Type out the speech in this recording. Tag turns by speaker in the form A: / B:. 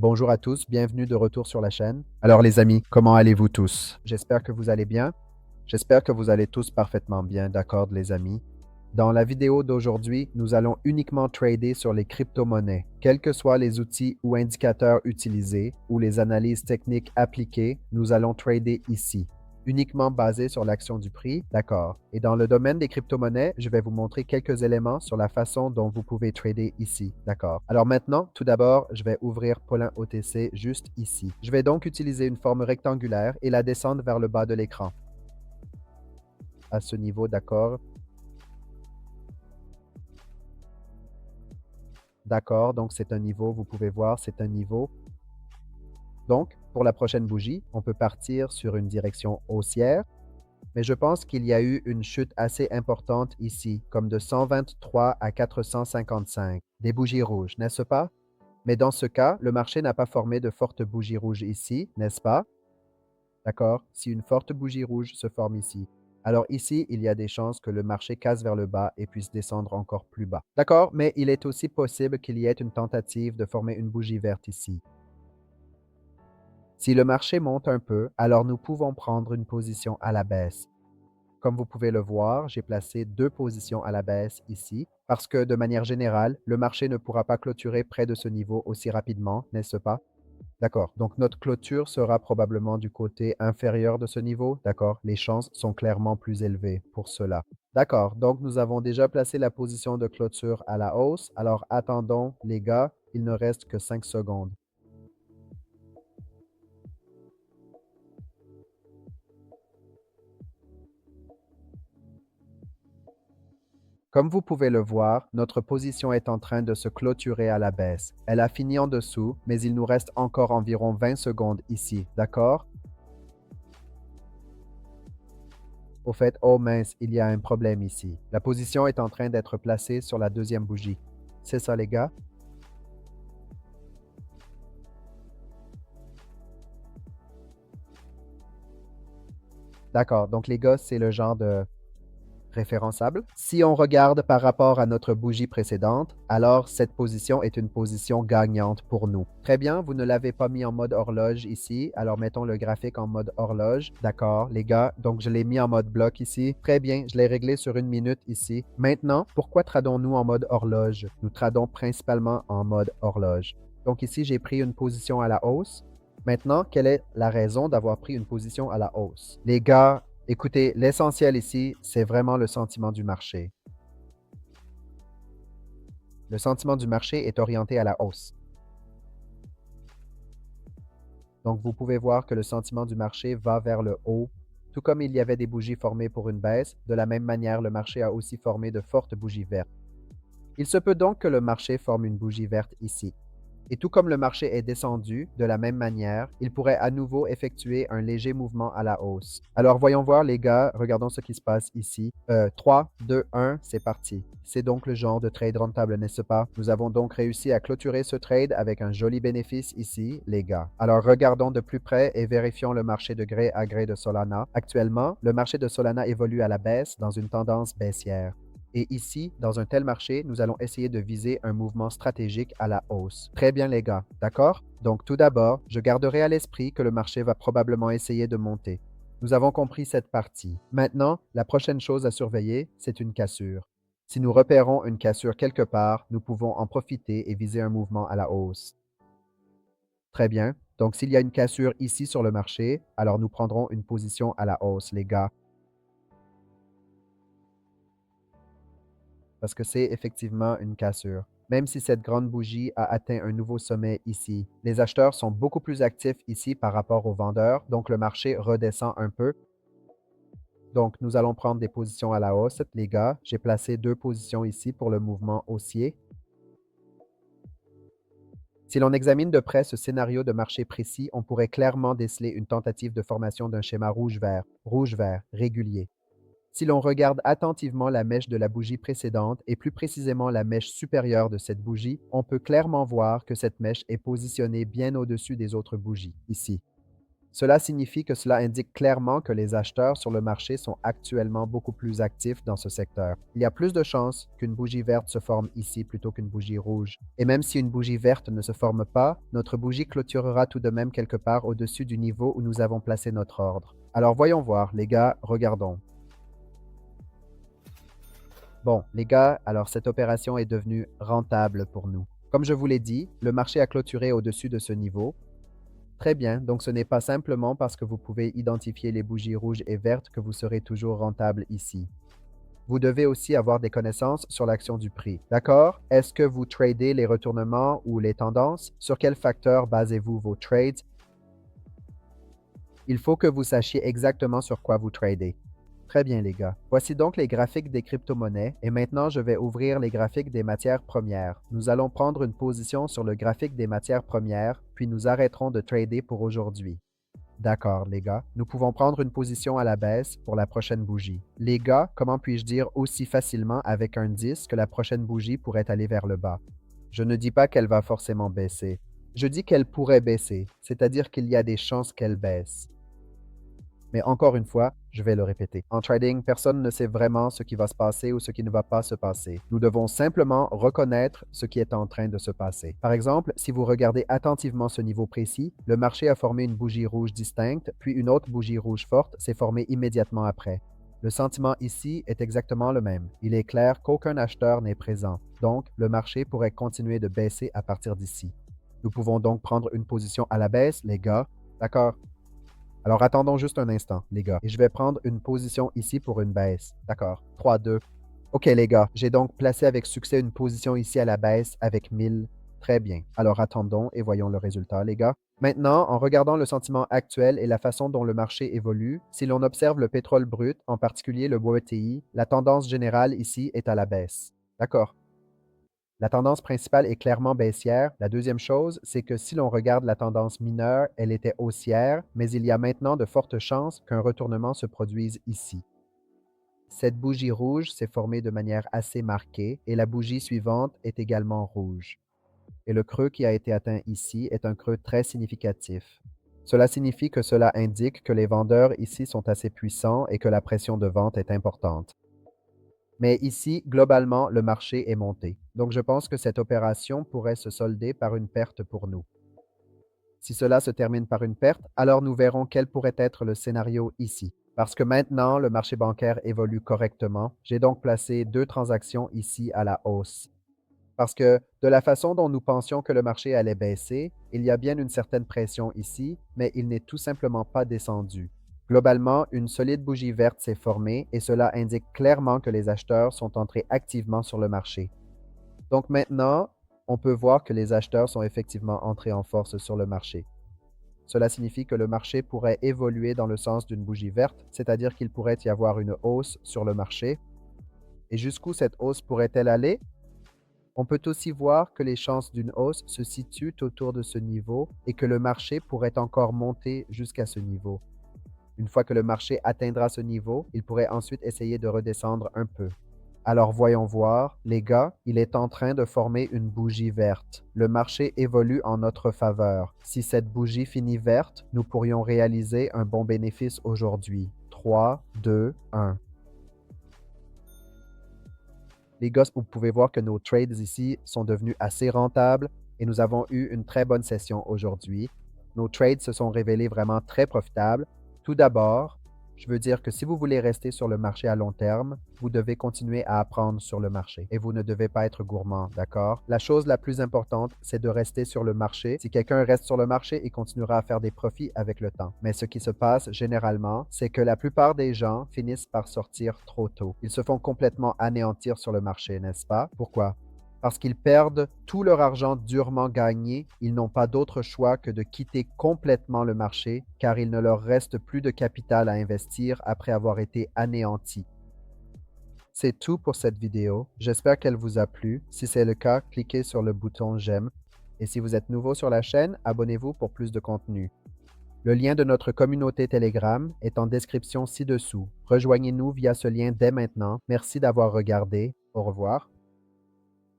A: Bonjour à tous, bienvenue de retour sur la chaîne. Alors les amis, comment allez-vous tous? J'espère que vous allez bien. J'espère que vous allez tous parfaitement bien, d'accord les amis. Dans la vidéo d'aujourd'hui, nous allons uniquement trader sur les crypto-monnaies. Quels que soient les outils ou indicateurs utilisés ou les analyses techniques appliquées, nous allons trader ici. Uniquement basé sur l'action du prix, d'accord. Et dans le domaine des crypto-monnaies, je vais vous montrer quelques éléments sur la façon dont vous pouvez trader ici, d'accord. Alors maintenant, tout d'abord, je vais ouvrir Polin OTC juste ici. Je vais donc utiliser une forme rectangulaire et la descendre vers le bas de l'écran. À ce niveau, d'accord. D'accord, donc c'est un niveau, vous pouvez voir, c'est un niveau. Donc, pour la prochaine bougie, on peut partir sur une direction haussière, mais je pense qu'il y a eu une chute assez importante ici, comme de 123 à 455, des bougies rouges, n'est-ce pas? Mais dans ce cas, le marché n'a pas formé de forte bougie rouge ici, n'est-ce pas? D'accord? Si une forte bougie rouge se forme ici, alors ici, il y a des chances que le marché casse vers le bas et puisse descendre encore plus bas. D'accord? Mais il est aussi possible qu'il y ait une tentative de former une bougie verte ici. Si le marché monte un peu, alors nous pouvons prendre une position à la baisse. Comme vous pouvez le voir, j'ai placé deux positions à la baisse ici, parce que de manière générale, le marché ne pourra pas clôturer près de ce niveau aussi rapidement, n'est-ce pas? D'accord. Donc notre clôture sera probablement du côté inférieur de ce niveau. D'accord. Les chances sont clairement plus élevées pour cela. D'accord. Donc nous avons déjà placé la position de clôture à la hausse. Alors attendons, les gars, il ne reste que 5 secondes. Comme vous pouvez le voir, notre position est en train de se clôturer à la baisse. Elle a fini en dessous, mais il nous reste encore environ 20 secondes ici. D'accord? Au fait, oh mince, il y a un problème ici. La position est en train d'être placée sur la deuxième bougie. C'est ça, les gars? D'accord. Donc, les gars, c'est le genre de référençable. Si on regarde par rapport à notre bougie précédente, alors cette position est une position gagnante pour nous. Très bien, vous ne l'avez pas mis en mode horloge ici. Alors, mettons le graphique en mode horloge. D'accord, les gars. Donc, je l'ai mis en mode bloc ici. Très bien, je l'ai réglé sur 1 minute ici. Maintenant, pourquoi tradons-nous en mode horloge? Nous tradons principalement en mode horloge. Donc, ici, j'ai pris une position à la hausse. Maintenant, quelle est la raison d'avoir pris une position à la hausse? Les gars, écoutez, l'essentiel ici, c'est vraiment le sentiment du marché. Le sentiment du marché est orienté à la hausse. Donc, vous pouvez voir que le sentiment du marché va vers le haut. Tout comme il y avait des bougies formées pour une baisse, de la même manière, le marché a aussi formé de fortes bougies vertes. Il se peut donc que le marché forme une bougie verte ici. Et tout comme le marché est descendu, de la même manière, il pourrait à nouveau effectuer un léger mouvement à la hausse. Alors voyons voir les gars, regardons ce qui se passe ici. 3, 2, 1, c'est parti. C'est donc le genre de trade rentable, n'est-ce pas? Nous avons donc réussi à clôturer ce trade avec un joli bénéfice ici, les gars. Alors regardons de plus près et vérifions le marché de gré à gré de Solana. Actuellement, le marché de Solana évolue à la baisse dans une tendance baissière. Et ici, dans un tel marché, nous allons essayer de viser un mouvement stratégique à la hausse. Très bien les gars, d'accord? Donc tout d'abord, je garderai à l'esprit que le marché va probablement essayer de monter. Nous avons compris cette partie. Maintenant, la prochaine chose à surveiller, c'est une cassure. Si nous repérons une cassure quelque part, nous pouvons en profiter et viser un mouvement à la hausse. Très bien. Donc s'il y a une cassure ici sur le marché, alors nous prendrons une position à la hausse, les gars. Parce que c'est effectivement une cassure. Même si cette grande bougie a atteint un nouveau sommet ici, les acheteurs sont beaucoup plus actifs ici par rapport aux vendeurs, donc le marché redescend un peu. Donc, nous allons prendre des positions à la hausse, les gars. J'ai placé deux positions ici pour le mouvement haussier. Si l'on examine de près ce scénario de marché précis, on pourrait clairement déceler une tentative de formation d'un schéma rouge-vert, régulier. Si l'on regarde attentivement la mèche de la bougie précédente et plus précisément la mèche supérieure de cette bougie, on peut clairement voir que cette mèche est positionnée bien au-dessus des autres bougies, ici. Cela signifie que cela indique clairement que les acheteurs sur le marché sont actuellement beaucoup plus actifs dans ce secteur. Il y a plus de chances qu'une bougie verte se forme ici plutôt qu'une bougie rouge. Et même si une bougie verte ne se forme pas, notre bougie clôturera tout de même quelque part au-dessus du niveau où nous avons placé notre ordre. Alors voyons voir, les gars, regardons. Bon, les gars, alors cette opération est devenue rentable pour nous. Comme je vous l'ai dit, le marché a clôturé au-dessus de ce niveau. Très bien, donc ce n'est pas simplement parce que vous pouvez identifier les bougies rouges et vertes que vous serez toujours rentable ici. Vous devez aussi avoir des connaissances sur l'action du prix. D'accord? Est-ce que vous tradez les retournements ou les tendances? Sur quels facteurs basez-vous vos trades? Il faut que vous sachiez exactement sur quoi vous tradez. Très bien, les gars. Voici donc les graphiques des crypto-monnaies et maintenant je vais ouvrir les graphiques des matières premières. Nous allons prendre une position sur le graphique des matières premières, puis nous arrêterons de trader pour aujourd'hui. D'accord, les gars. Nous pouvons prendre une position à la baisse pour la prochaine bougie. Les gars, comment puis-je dire aussi facilement avec un 10 que la prochaine bougie pourrait aller vers le bas? Je ne dis pas qu'elle va forcément baisser. Je dis qu'elle pourrait baisser, c'est-à-dire qu'il y a des chances qu'elle baisse. Mais encore une fois, je vais le répéter. En trading, personne ne sait vraiment ce qui va se passer ou ce qui ne va pas se passer. Nous devons simplement reconnaître ce qui est en train de se passer. Par exemple, si vous regardez attentivement ce niveau précis, le marché a formé une bougie rouge distincte, puis une autre bougie rouge forte s'est formée immédiatement après. Le sentiment ici est exactement le même. Il est clair qu'aucun acheteur n'est présent. Donc, le marché pourrait continuer de baisser à partir d'ici. Nous pouvons donc prendre une position à la baisse, les gars. D'accord? Alors attendons juste un instant, les gars, et je vais prendre une position ici pour une baisse. D'accord. 3, 2. OK, les gars, j'ai donc placé avec succès une position ici à la baisse avec 1000. Très bien. Alors attendons et voyons le résultat, les gars. Maintenant, en regardant le sentiment actuel et la façon dont le marché évolue, si l'on observe le pétrole brut, en particulier le WTI, la tendance générale ici est à la baisse. D'accord. La tendance principale est clairement baissière. La deuxième chose, c'est que si l'on regarde la tendance mineure, elle était haussière, mais il y a maintenant de fortes chances qu'un retournement se produise ici. Cette bougie rouge s'est formée de manière assez marquée et la bougie suivante est également rouge. Et le creux qui a été atteint ici est un creux très significatif. Cela signifie que cela indique que les vendeurs ici sont assez puissants et que la pression de vente est importante. Mais ici, globalement, le marché est monté. Donc, je pense que cette opération pourrait se solder par une perte pour nous. Si cela se termine par une perte, alors nous verrons quel pourrait être le scénario ici. Parce que maintenant, le marché bancaire évolue correctement, j'ai donc placé 2 transactions ici à la hausse. Parce que de la façon dont nous pensions que le marché allait baisser, il y a bien une certaine pression ici, mais il n'est tout simplement pas descendu. Globalement, une solide bougie verte s'est formée et cela indique clairement que les acheteurs sont entrés activement sur le marché. Donc maintenant, on peut voir que les acheteurs sont effectivement entrés en force sur le marché. Cela signifie que le marché pourrait évoluer dans le sens d'une bougie verte, c'est-à-dire qu'il pourrait y avoir une hausse sur le marché. Et jusqu'où cette hausse pourrait-elle aller? On peut aussi voir que les chances d'une hausse se situent autour de ce niveau et que le marché pourrait encore monter jusqu'à ce niveau. Une fois que le marché atteindra ce niveau, il pourrait ensuite essayer de redescendre un peu. Alors voyons voir, les gars, il est en train de former une bougie verte. Le marché évolue en notre faveur. Si cette bougie finit verte, nous pourrions réaliser un bon bénéfice aujourd'hui. 3, 2, 1. Les gars, vous pouvez voir que nos trades ici sont devenus assez rentables et nous avons eu une très bonne session aujourd'hui. Nos trades se sont révélés vraiment très profitables. Tout d'abord, je veux dire que si vous voulez rester sur le marché à long terme, vous devez continuer à apprendre sur le marché et vous ne devez pas être gourmand, d'accord? La chose la plus importante, c'est de rester sur le marché. Si quelqu'un reste sur le marché, il continuera à faire des profits avec le temps. Mais ce qui se passe généralement, c'est que la plupart des gens finissent par sortir trop tôt. Ils se font complètement anéantir sur le marché, n'est-ce pas? Pourquoi? Parce qu'ils perdent tout leur argent durement gagné, ils n'ont pas d'autre choix que de quitter complètement le marché car il ne leur reste plus de capital à investir après avoir été anéantis. C'est tout pour cette vidéo. J'espère qu'elle vous a plu. Si c'est le cas, cliquez sur le bouton j'aime. Et si vous êtes nouveau sur la chaîne, abonnez-vous pour plus de contenu. Le lien de notre communauté Telegram est en description ci-dessous. Rejoignez-nous via ce lien dès maintenant. Merci d'avoir regardé. Au revoir.